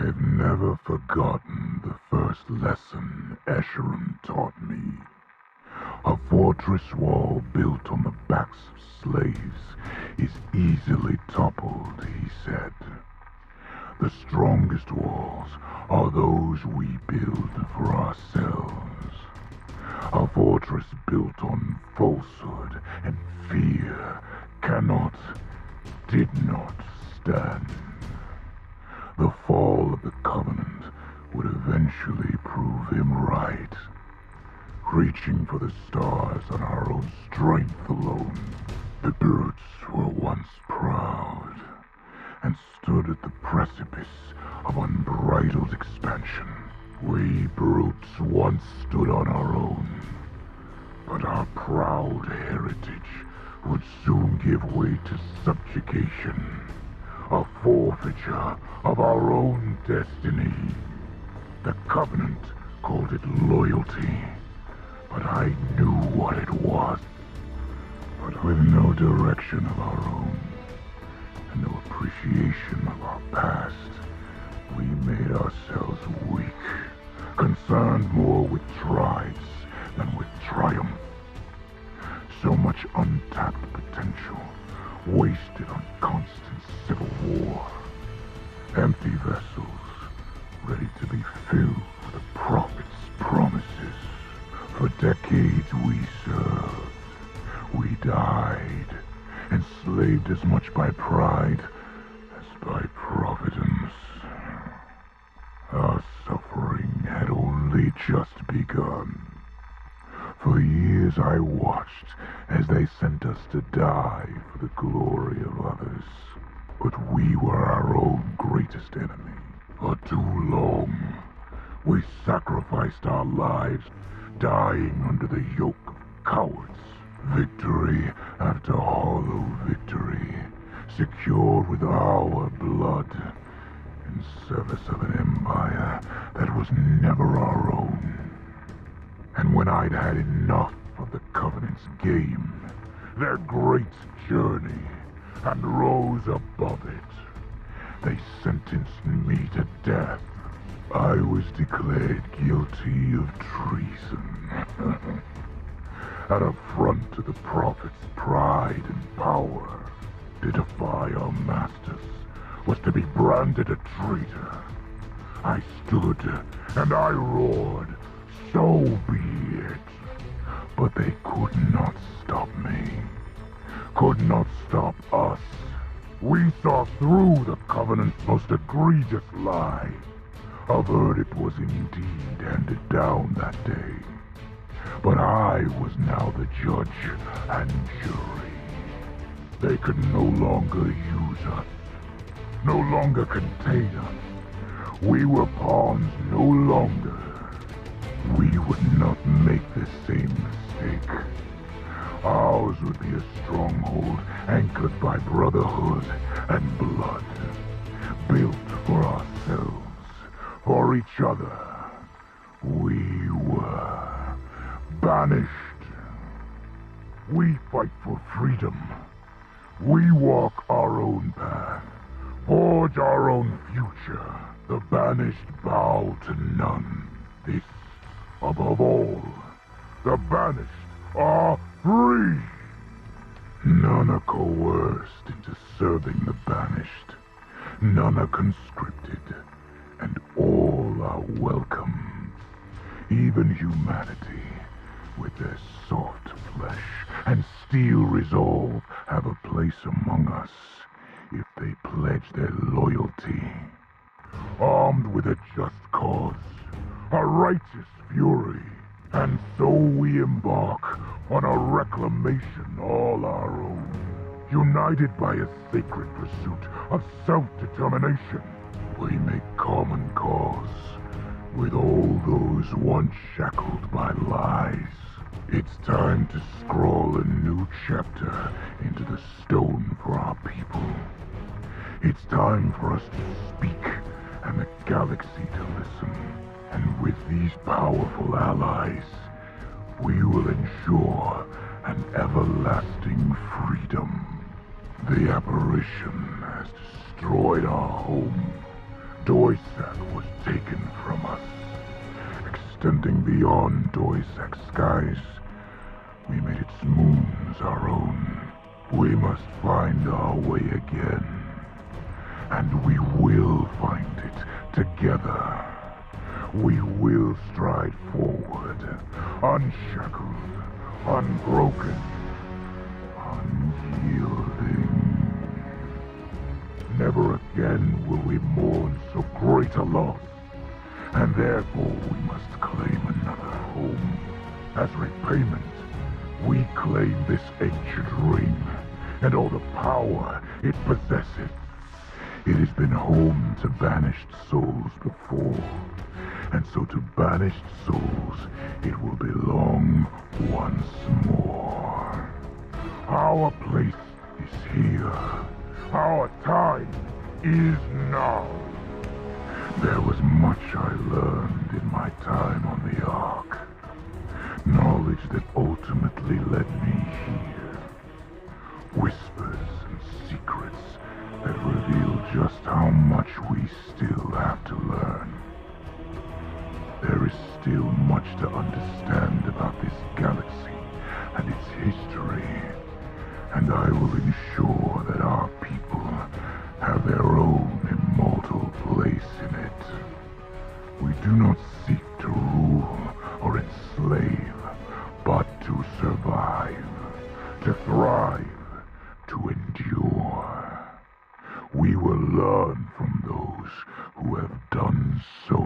I have never forgotten the first lesson Esharum taught me. A fortress wall built on the backs of slaves is easily toppled, he said. The strongest walls are those we build for ourselves. A fortress built on falsehood and fear did not stand. The fall of the Covenant would eventually prove him right. Reaching for the stars on our own strength alone, the brutes were once proud and stood at the precipice of unbridled expansion. We brutes once stood on our own, but our proud heritage would soon give way to subjugation, a forfeiture of our own destiny. The Covenant called it loyalty, but I knew what it was. But with no direction of our own, and no appreciation of our past, we made ourselves weak, concerned more with tribes than with triumph. So much untapped potential, wasted on constant civil war. Empty vessels, ready to be filled with the prophet's promises. For decades we served. We died, enslaved as much by pride as by providence. Our suffering had only just begun. For years I watched as they sent us to die for the glory of others. But we were our own greatest enemy. For too long, we sacrificed our lives, dying under the yoke of cowards. Victory after hollow victory, secured with our blood, in service of an empire that was never our own. And when I'd had enough of the Covenant's game, their great journey, and rose above it, they sentenced me to death. I was declared guilty of treason. An affront to the Prophet's pride and power. To defy our masters was to be branded a traitor. I stood and I roared, so be it. But they could not stop me. Could not stop us. We saw through the Covenant's most egregious lie. A verdict was indeed handed down that day. But I was now the judge and jury. They could no longer use us, no longer contain us. We were pawns no longer. We would not make the same mistake. Ours would be a stronghold anchored by brotherhood and blood, built for ourselves, for each other. We were banished. We fight for freedom. We walk our own path, forge our own future. The banished bow to none. This, above all, the banished are free. None are coerced into serving the banished. None are conscripted, and all are welcome. Even humanity, with their soft flesh and steel resolve, have a place among us if they pledge their loyalty. Armed with a just cause, a righteous fury, and so we embark on a reclamation all our own. United by a sacred pursuit of self-determination, we make common cause with all those once shackled by lies. It's time to scroll a new chapter into the stone for our people. It's time for us to speak and the galaxy to listen. And with these powerful allies, we will ensure an everlasting freedom. The apparition has destroyed our home, Doisac was taken from us. Extending beyond Doisac's skies, we made its moons our own. We must find our way again, and we will find it together. We will stride forward, unshackled, unbroken, unyielding. Never again will we mourn so great a loss, and therefore we must claim another home. As repayment, we claim this ancient ring, and all the power it possesses. It has been home to banished souls before, and so to banished souls it will belong once more. Our place is here. Our time is now. There was much I learned in my time on the Ark. Knowledge that ultimately led me here. Whispers and secrets that reveal just how much we still have to learn. There is still much to understand about this galaxy and its history, and I will ensure that our people have their own immortal place in it. We do not seek to rule or enslave, but to survive, to thrive, to endure. We will learn from those who have done so